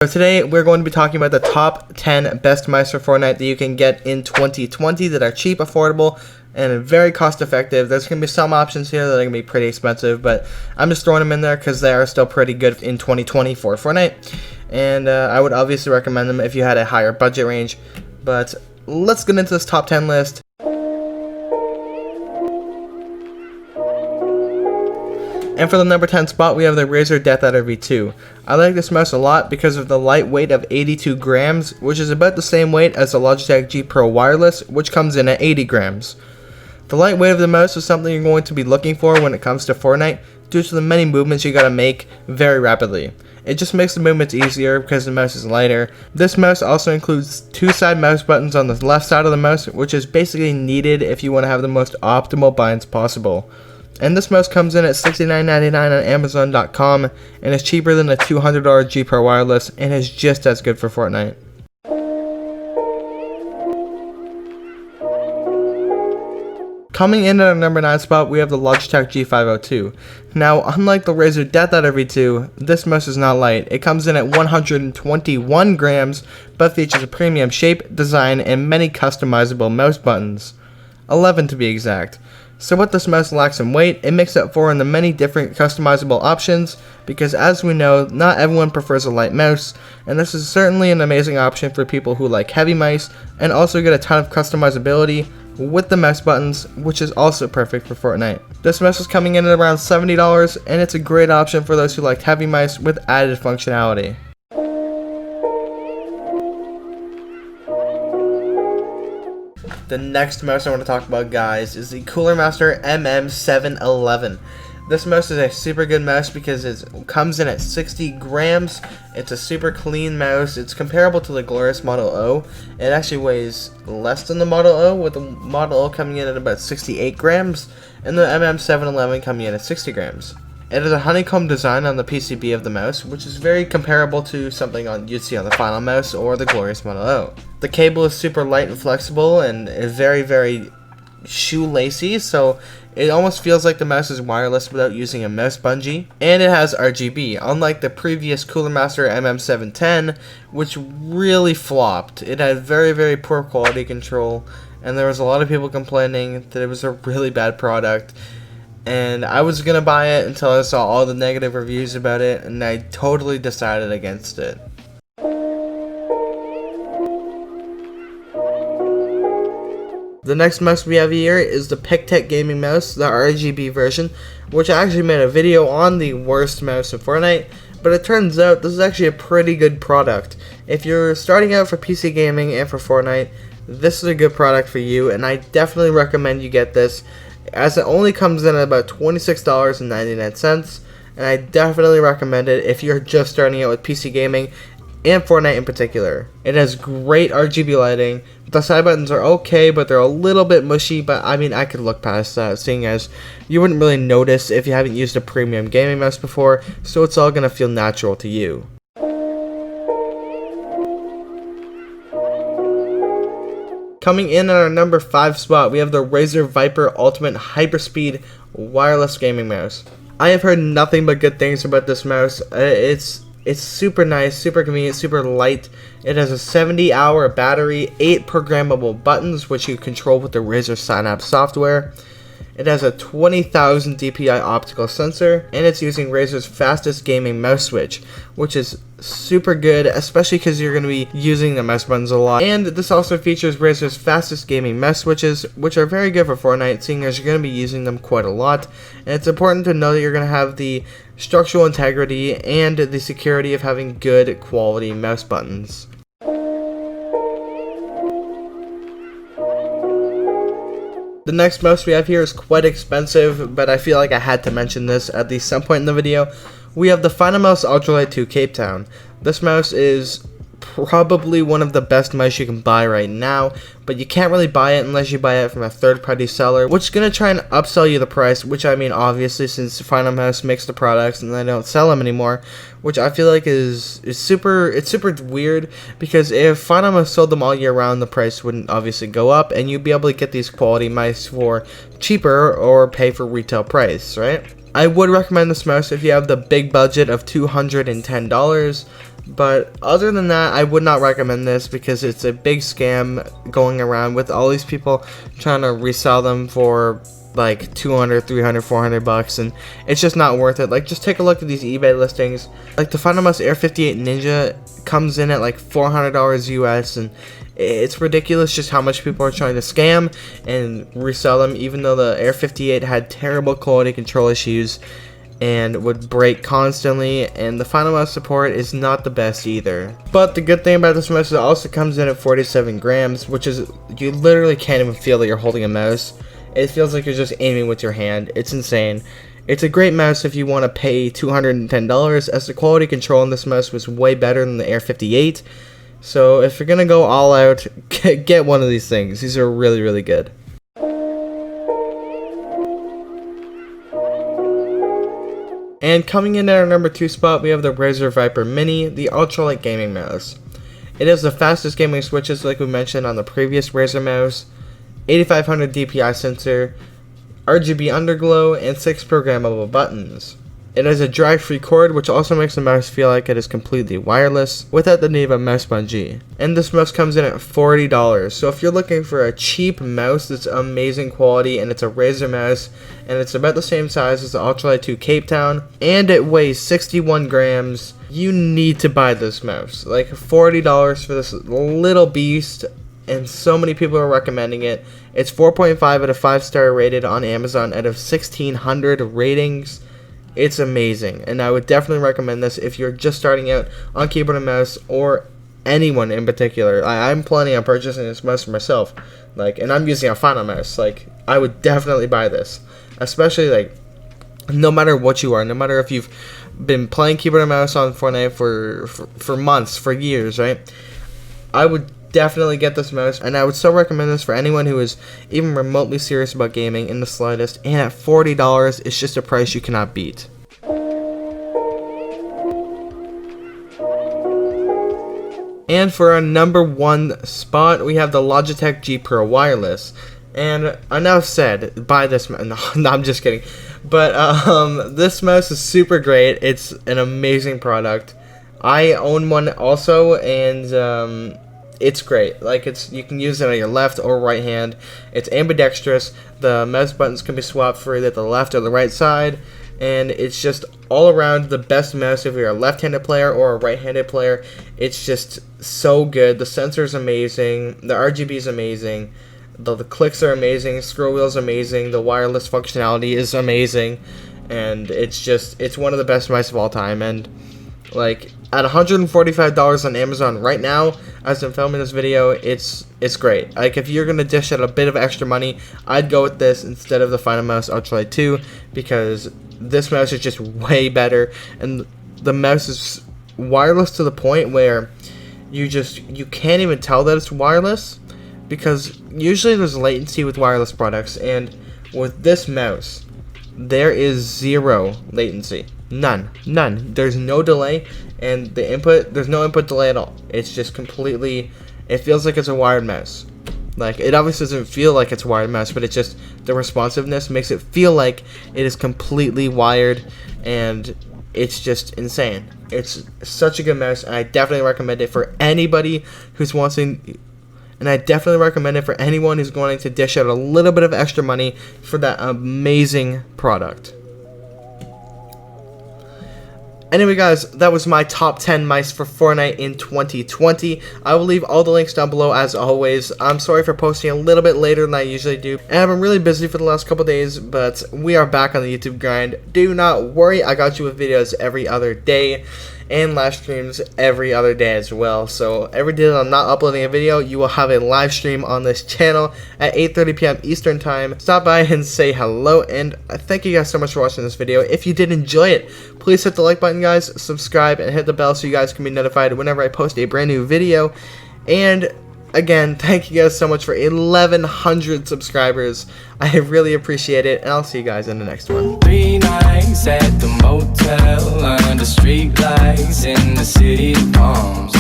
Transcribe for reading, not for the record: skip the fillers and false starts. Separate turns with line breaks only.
So today we're going to be talking about the top 10 best mice for Fortnite that you can get in 2020 that are cheap, affordable, and very cost effective. There's going to be some options here that are going to be pretty expensive, but I'm just throwing them in there because they are still pretty good in 2020 for Fortnite. And I would obviously recommend them if you had a higher budget range. But let's get into this top 10 list. And for the number 10 spot, we have the RAZER DEATHADDER V2. I like this mouse a lot because of the light weight of 82 grams, which is about the same weight as the Logitech G Pro Wireless, which comes in at 80 grams. The light weight of the mouse is something you're going to be looking for when it comes to Fortnite, due to the many movements you gotta make very rapidly. It just makes the movements easier because the mouse is lighter. This mouse also includes two side mouse buttons on the left side of the mouse, which is basically needed if you want to have the most optimal binds possible. And this mouse comes in at $69.99 on Amazon.com and is cheaper than the $200 G Pro Wireless and is just as good for Fortnite. Coming in at our number 9 spot, we have the Logitech G502. Now, unlike the RAZER DEATHADDER V2, this mouse is not light. It comes in at 121 grams, but features a premium shape, design, and many customizable mouse buttons. 11 to be exact. So what this mouse lacks in weight, it makes up for in the many different customizable options, because as we know, not everyone prefers a light mouse, and this is certainly an amazing option for people who like heavy mice, and also get a ton of customizability with the mouse buttons, which is also perfect for Fortnite. This mouse is coming in at around $70, and it's a great option for those who like heavy mice with added functionality. The next mouse I want to talk about, guys, is the Cooler Master MM711. This mouse is a super good mouse because it comes in at 60 grams. It's a super clean mouse. It's comparable to the glorious Model O. It actually weighs less than the Model O, with the Model O coming in at about 68 grams, and the MM711 coming in at 60 grams. It has a honeycomb design on the PCB of the mouse, which is very comparable to something you'd see on the FINALMOUSE or the glorious Model O. The cable is super light and flexible and is very, very shoelacy, so it almost feels like the mouse is wireless without using a mouse bungee. And it has RGB, unlike the previous Cooler Master MM710, which really flopped. It had very, very poor quality control, and there was a lot of people complaining that it was a really bad product. And I was gonna buy it until I saw all the negative reviews about it, and I totally decided against it. The next mouse we have here is the PICKTEK gaming mouse, the RGB version, which I actually made a video on the worst mouse in Fortnite, but it turns out this is actually a pretty good product. If you're starting out for PC gaming and for Fortnite, this is a good product for you, and I definitely recommend you get this, as it only comes in at about $26.99, and I definitely recommend it if you're just starting out with PC gaming and Fortnite in particular. It has great RGB lighting. The side buttons are okay, but they're a little bit mushy, but I mean, I could look past that, seeing as you wouldn't really notice if you haven't used a premium gaming mouse before, so it's all gonna feel natural to you. Coming in at our number 5 spot, we have the RAZER Viper Ultimate HYPERSPEED Wireless Gaming Mouse. I have heard nothing but good things about this mouse. It's super nice, super convenient, super light. It has a 70-hour battery, 8 programmable buttons, which you control with the RAZER Synapse software. It has a 20,000 dpi optical sensor, and it's using RAZER's fastest gaming mouse switch, which is super good, especially because you're going to be using the mouse buttons a lot. And this also features RAZER's fastest gaming mouse switches, which are very good for Fortnite, seeing as you're going to be using them quite a lot. And it's important to know that you're going to have the structural integrity and the security of having good quality mouse buttons. The next mouse we have here is quite expensive, but I feel like I had to mention this at least some point in the video. We have the FINALMOUSE ULTRALIGHT 2 Cape Town. This mouse is probably one of the best mice you can buy right now, but you can't really buy it unless you buy it from a third-party seller, which is going to try and upsell you the price, which I mean, obviously, since FINALMOUSE makes the products and they don't sell them anymore, which I feel like is super weird, because if FINALMOUSE sold them all year round, the price wouldn't obviously go up, and you'd be able to get these quality mice for cheaper or pay for retail price, right? I would recommend this mouse if you have the big budget of $210. But other than that, I would not recommend this because it's a big scam going around with all these people trying to resell them for like 200, 300, 400 bucks, and it's just not worth it. Like, just take a look at these eBay listings. Like, the FINALMOUSE Air 58 Ninja comes in at like $400 US, and it's ridiculous just how much people are trying to scam and resell them, even though the Air 58 had terrible quality control issues and would break constantly, and the FINALMOUSE support is not the best either. But the good thing about this mouse is it also comes in at 47 grams, which is, you literally can't even feel that you're holding a mouse. It feels like you're just aiming with your hand. It's insane. It's a great mouse if you want to pay $210, as the quality control in this mouse was way better than the Air 58. So if you're going to go all out, get one of these things. These are really, really good. And coming in at our number 2 spot, we have the RAZER Viper Mini, the ultralight gaming mouse. It is the fastest gaming switches, like we mentioned on the previous RAZER mouse, 8500 DPI sensor, RGB underglow, and 6 programmable buttons. It has a drag-free cord, which also makes the mouse feel like it is completely wireless, without the need of a mouse bungee. And this mouse comes in at $40, so if you're looking for a cheap mouse that's amazing quality, and it's a RAZER mouse, and it's about the same size as the Ultralight 2 Cape Town, and it weighs 61 grams, you need to buy this mouse. Like, $40 for this little beast, and so many people are recommending it. It's 4.5 out of 5-star rated on Amazon out of 1,600 ratings. It's amazing, and I would definitely recommend this if you're just starting out on keyboard and mouse, or anyone in particular. I'm planning on purchasing this mouse for myself, like, and I'm using a FINALMOUSE. Like, I would definitely buy this, especially like, no matter what you are, no matter if you've been playing keyboard and mouse on Fortnite for months, for years, right? I would definitely get this mouse, and I would still recommend this for anyone who is even remotely serious about gaming in the slightest, and at $40, it's just a price you cannot beat. And for our number 1 spot, we have the Logitech G Pro Wireless. And I now said, buy this mouse. No, I'm just kidding. But this mouse is super great. It's an amazing product. I own one also, and it's great. Like, you can use it on your left or right hand. It's ambidextrous. The mouse buttons can be swapped for either the left or the right side, and it's just all around the best mouse if you're a left-handed player or a right-handed player. It's just so good. The sensor is amazing. The RGB is amazing. The clicks are amazing. Scroll wheel is amazing. The wireless functionality is amazing, and it's one of the best mice of all time. And like, at $145 on Amazon right now, as I'm filming this video, it's great. Like, if you're gonna dish out a bit of extra money, I'd go with this instead of the FINALMOUSE Ultralight 2, because this mouse is just way better, and the mouse is wireless to the point where you can't even tell that it's wireless, because usually there's latency with wireless products, and with this mouse, there is zero latency. None. There's no delay, and there's no input delay at all. It's just completely, it feels like it's a wired mouse. Like, it obviously doesn't feel like it's a wired mouse, but it's just, the responsiveness makes it feel like it is completely wired, and it's just insane. It's such a good mouse, and I definitely recommend it for anybody who's wanting, and I definitely recommend it for anyone who's wanting to dish out a little bit of extra money for that amazing product. Anyway, guys, that was my top 10 mice for Fortnite in 2020. I will leave all the links down below as always. I'm sorry for posting a little bit later than I usually do, and I've been really busy for the last couple days, but we are back on the YouTube grind. Do not worry, I got you with videos every other day, and live streams every other day as well. So every day that I'm not uploading a video, you will have a live stream on this channel at 8:30 p.m. Eastern time. Stop by and say hello, and thank you guys so much for watching this video. If you did enjoy it, please hit the like button, guys, subscribe, and hit the bell so you guys can be notified whenever I post a brand new video. And again, thank you guys so much for 1,100 subscribers. I really appreciate it, and I'll see you guys in the next one.
3 nights at the motel under street lights in the city of palms.